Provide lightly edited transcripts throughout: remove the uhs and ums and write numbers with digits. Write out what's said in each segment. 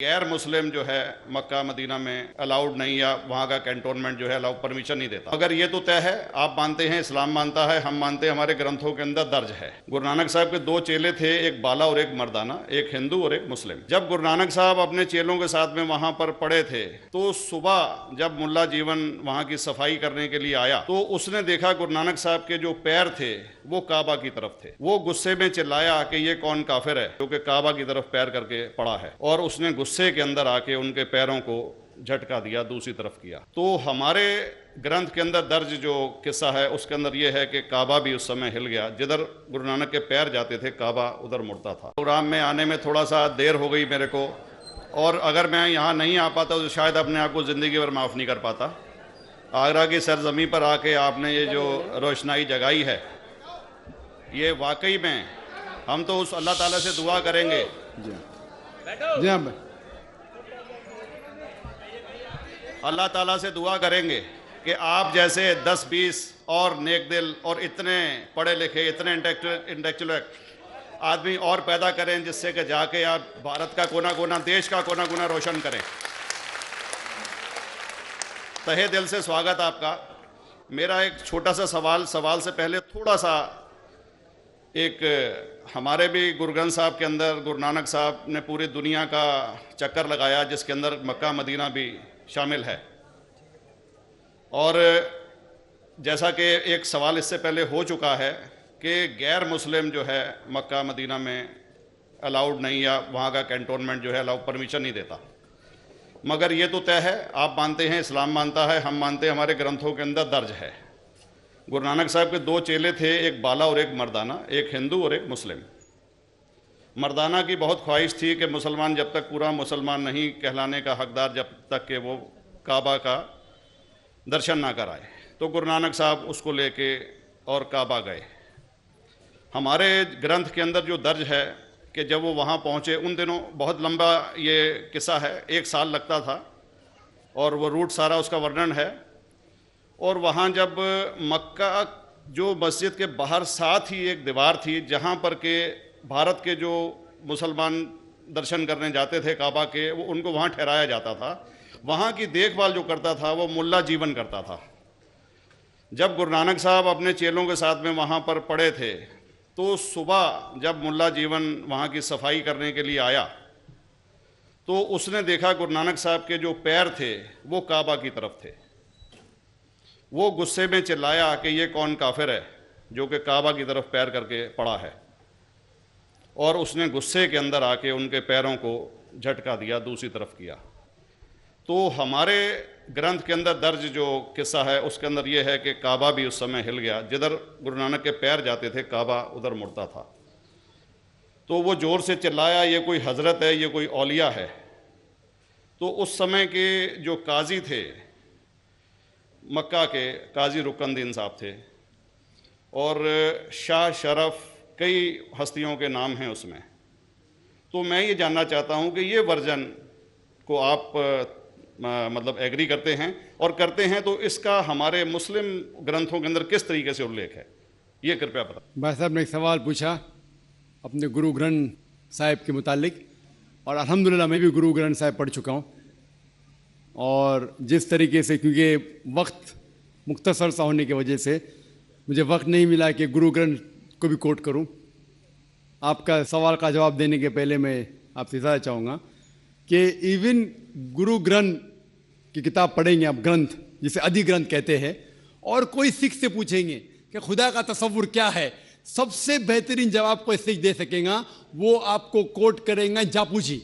गैर मुस्लिम जो है मक्का मदीना में अलाउड नहीं, या वहाँ का कैंटोनमेंट जो है अलाउ परमिशन नहीं देता। अगर ये तो तय है, आप मानते हैं, इस्लाम मानता है, हम मानते हैं, हमारे ग्रंथों के अंदर दर्ज है। गुरु नानक साहब के दो चेले थे, एक बाला और एक मर्दाना, एक हिंदू और एक मुस्लिम। जब गुरु नानक साहब अपने चेलों के साथ में वहाँ पर पड़े थे तो सुबह जब मुल्ला जीवन वहाँ की सफाई करने के लिए आया तो उसने देखा गुरु नानक साहब के जो पैर थे वो काबा की तरफ थे। वो गुस्से में चिल्लाया कि ये कौन काफिर है जो कि काबा की तरफ पैर करके पड़ा है, और उसने गुस्से के अंदर आके उनके पैरों को झटका दिया, दूसरी तरफ किया। तो हमारे ग्रंथ के अंदर दर्ज जो किस्सा है उसके अंदर यह है कि काबा भी उस समय हिल गया, जिधर गुरु नानक के पैर जाते थे काबा उधर मुड़ता था। प्रोग्राम में आने में थोड़ा सा देर हो गई मेरे को, और अगर मैं यहाँ नहीं आ पाता तो शायद अपने आप को ज़िंदगी भर माफ़ नहीं कर पाता। आगरा की सरजमी पर आके आपने ये जो रोशनाई जगाई है, ये वाकई में हम तो उस अल्लाह ताला से दुआ करेंगे। जी हाँ, अल्लाह ताला से दुआ करेंगे कि आप जैसे 10-20 और नेक दिल और इतने पढ़े लिखे, इतने इंटेलेक्चुअल आदमी और पैदा करें, जिससे कि जाके आप भारत का कोना कोना, देश का कोना कोना रोशन करें। तहे दिल से स्वागत आपका। मेरा एक छोटा सा सवाल से पहले थोड़ा सा, एक हमारे भी गुरु ग्रंथ साहब के अंदर गुरु नानक साहब ने पूरी दुनिया का चक्कर लगाया, जिसके अंदर मक्का मदीना भी शामिल है। और जैसा कि एक सवाल इससे पहले हो चुका है कि गैर मुस्लिम जो है मक्का मदीना में अलाउड नहीं, या वहाँ का कैंटोनमेंट जो है अलाउ परमिशन नहीं देता। मगर ये तो तय है, आप मानते हैं, इस्लाम मानता है, हम मानते हैं, हमारे ग्रंथों के अंदर दर्ज है। गुरु नानक साहब के दो चेले थे, एक बाला और एक मर्दाना, एक हिंदू और एक मुस्लिम। मर्दाना की बहुत ख्वाहिश थी कि मुसलमान जब तक पूरा मुसलमान नहीं कहलाने का हकदार, जब तक कि वो काबा का दर्शन ना कराए, तो गुरु नानक साहब उसको लेके और काबा गए। हमारे ग्रंथ के अंदर जो दर्ज है कि जब वो वहाँ पहुँचे, उन दिनों बहुत लंबा ये किस्सा है, 1 साल लगता था, और वो रूट सारा उसका वर्णन है। और वहाँ जब मक्का जो मस्जिद के बाहर साथ ही एक दीवार थी, जहाँ पर के भारत के जो मुसलमान दर्शन करने जाते थे काबा के, वो उनको वहाँ ठहराया जाता था। वहाँ की देखभाल जो करता था वो मुल्ला जीवन करता था। जब गुरु नानक साहब अपने चेलों के साथ में वहाँ पर पड़े थे तो सुबह जब मुल्ला जीवन वहाँ की सफाई करने के लिए आया तो उसने देखा गुरु नानक साहब के जो पैर थे वो काबा की तरफ थे। वो गुस्से में चिल्लाया कि ये कौन काफिर है जो कि काबा की तरफ पैर करके पड़ा है, और उसने गुस्से के अंदर आके उनके पैरों को झटका दिया, दूसरी तरफ किया। तो हमारे ग्रंथ के अंदर दर्ज जो किस्सा है उसके अंदर यह है कि काबा भी उस समय हिल गया, जिधर गुरु नानक के पैर जाते थे काबा उधर मुड़ता था। तो वो ज़ोर से चिल्लाया, ये कोई हज़रत है, ये कोई औलिया है। तो उस समय के जो काजी थे, मक्का के काजी रुकनदीन साहब थे, और शाह शरफ, कई हस्तियों के नाम हैं उसमें। तो मैं ये जानना चाहता हूँ कि ये वर्जन को आप मतलब एग्री करते हैं, और करते हैं तो इसका हमारे मुस्लिम ग्रंथों के अंदर किस तरीके से उल्लेख है, ये कृपया बताएं। भाई साहब ने एक सवाल पूछा अपने गुरु ग्रंथ साहिब के मुतालिक, और अल्हम्दुलिल्लाह मैं भी गुरु ग्रंथ साहिब पढ़ चुका हूँ। और जिस तरीके से, क्योंकि वक्त मुख्तसर सा होने की वजह से मुझे वक्त नहीं मिला कि गुरु ग्रंथ को भी कोट करूँ। आपका सवाल का जवाब देने के पहले मैं आपसे ज़्यादा चाहूँगा कि इवन गुरु ग्रंथ की किताब पढ़ेंगे आप, ग्रंथ जिसे आदि ग्रंथ कहते हैं, और कोई सिख से पूछेंगे कि खुदा का तसव्वुर क्या है, सबसे बेहतरीन जवाब कोई सिख दे सकेगा वो आपको कोट करेंगे जापू जी,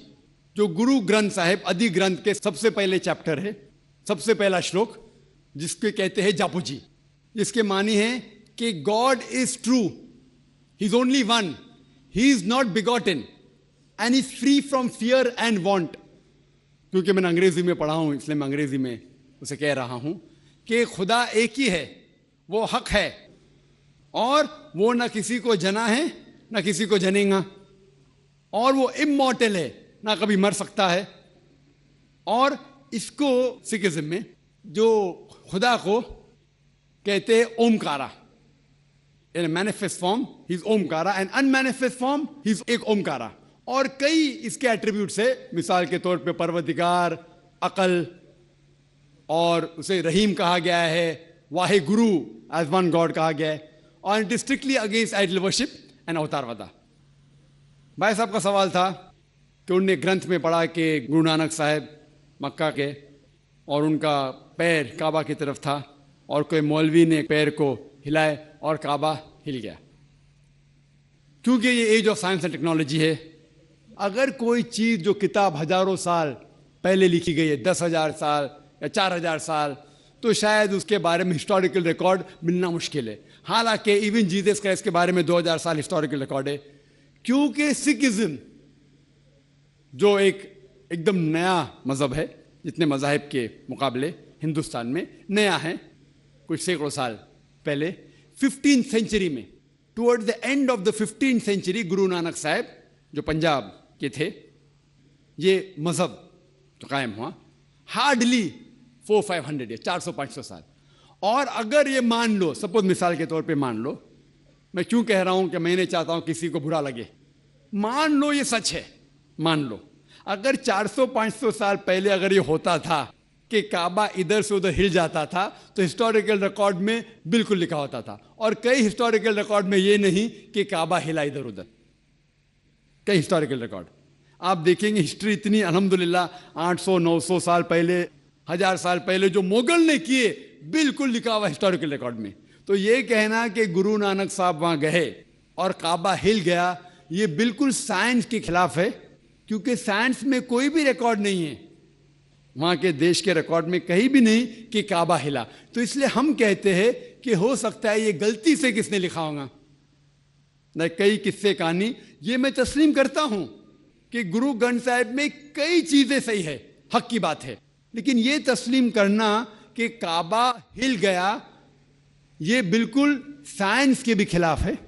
जो गुरु ग्रंथ साहिब आदि ग्रंथ के सबसे पहले चैप्टर है, सबसे पहला श्लोक, जिसके कहते हैं जापू जी। इसके मानी है कि God is true, he is only one, he is not begotten and is free from fear and want. क्योंकि मैंने अंग्रेजी में पढ़ा हूं इसलिए मैं अंग्रेजी में उसे कह रहा हूं कि खुदा एक ही है, वो हक है, और वो ना किसी को जना है ना किसी को जनेगा, और वो इमॉर्टल है, ना कभी मर सकता है। और इसको सिखिज्म में जो खुदा को कहते हैं Omkara, in manifest form he is Omkara, and unmanifest form he is एक ओमकारा। और कई इसके एट्रीब्यूट्स है, मिसाल के तौर पे परवरदिगार, अकल, और उसे रहीम कहा गया है, Wahe Guru as one God कहा गया है, और it is strictly against idol worship and अवतारवादा। भाई साहब का सवाल था कि उनने ग्रंथ में पढ़ा कि गुरु नानक साहब मक्का के और उनका पैर काबा की तरफ था और कोई मौलवी ने पैर को हिलाए और काबा हिल गया। क्योंकि ये age of science and technology है, अगर कोई चीज़ जो किताब हजारों साल पहले लिखी गई है, 10,000 साल या 4,000 साल, तो शायद उसके बारे में हिस्टोरिकल रिकॉर्ड मिलना मुश्किल है। हालांकि इवन जीसस क्राइस्ट के बारे में 2000 साल हिस्टोरिकल रिकॉर्ड है, क्योंकि सिखिज्म जो एकदम नया मज़हब है, जितने मज़ाहिब के मुकाबले हिंदुस्तान में नया है, कुछ सैकड़ों साल पहले 15th सेंचुरी में, toward the end of the 15th century, Guru Nanak साहब जो पंजाब के थे, ये मज़हब तो कायम हुआ हार्डली 400-500 या 400-500 साल। और अगर ये मान लो, सपोज मिसाल के तौर पे मान लो, मैं क्यों कह रहा हूं कि मैं नहीं चाहता हूं किसी को बुरा लगे, मान लो ये सच है, मान लो अगर 400-500 साल पहले अगर ये होता था कि काबा इधर से उधर हिल जाता था, तो हिस्टोरिकल रिकॉर्ड में बिल्कुल लिखा होता था। और कई हिस्टोरिकल रिकॉर्ड में ये नहीं कि काबा हिला इधर उधर, कई हिस्टोरिकल रिकॉर्ड आप देखेंगे। हिस्ट्री इतनी अल्हम्दुलिल्लाह 800-900 साल पहले, 1000 साल पहले जो मुगल ने किए, बिल्कुल लिखा हुआ हिस्टोरिकल रिकॉर्ड में। तो ये कहना कि गुरु नानक साहब वहां गए और काबा हिल गया, ये बिल्कुल साइंस के खिलाफ है, क्योंकि साइंस में कोई भी रिकॉर्ड नहीं है, वहां के देश के रिकॉर्ड में कहीं भी नहीं कि काबा हिला। तो इसलिए हम कहते हैं कि हो सकता है ये गलती से किसने लिखा होगा न, कई किस्से कहानी। ये मैं तस्लीम करता हूं कि गुरु ग्रंथ साहिब में कई चीजें सही है, हक की बात है, लेकिन ये तस्लीम करना कि काबा हिल गया, ये बिल्कुल साइंस के भी खिलाफ है,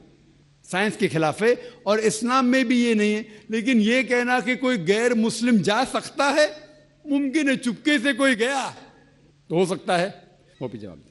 साइंस के खिलाफ है। और इस्लाम में भी ये नहीं है। लेकिन ये कहना कि कोई गैर मुस्लिम जा सकता है, मुमकिन है, चुपके से कोई गया तो हो सकता है, वो भी जवाब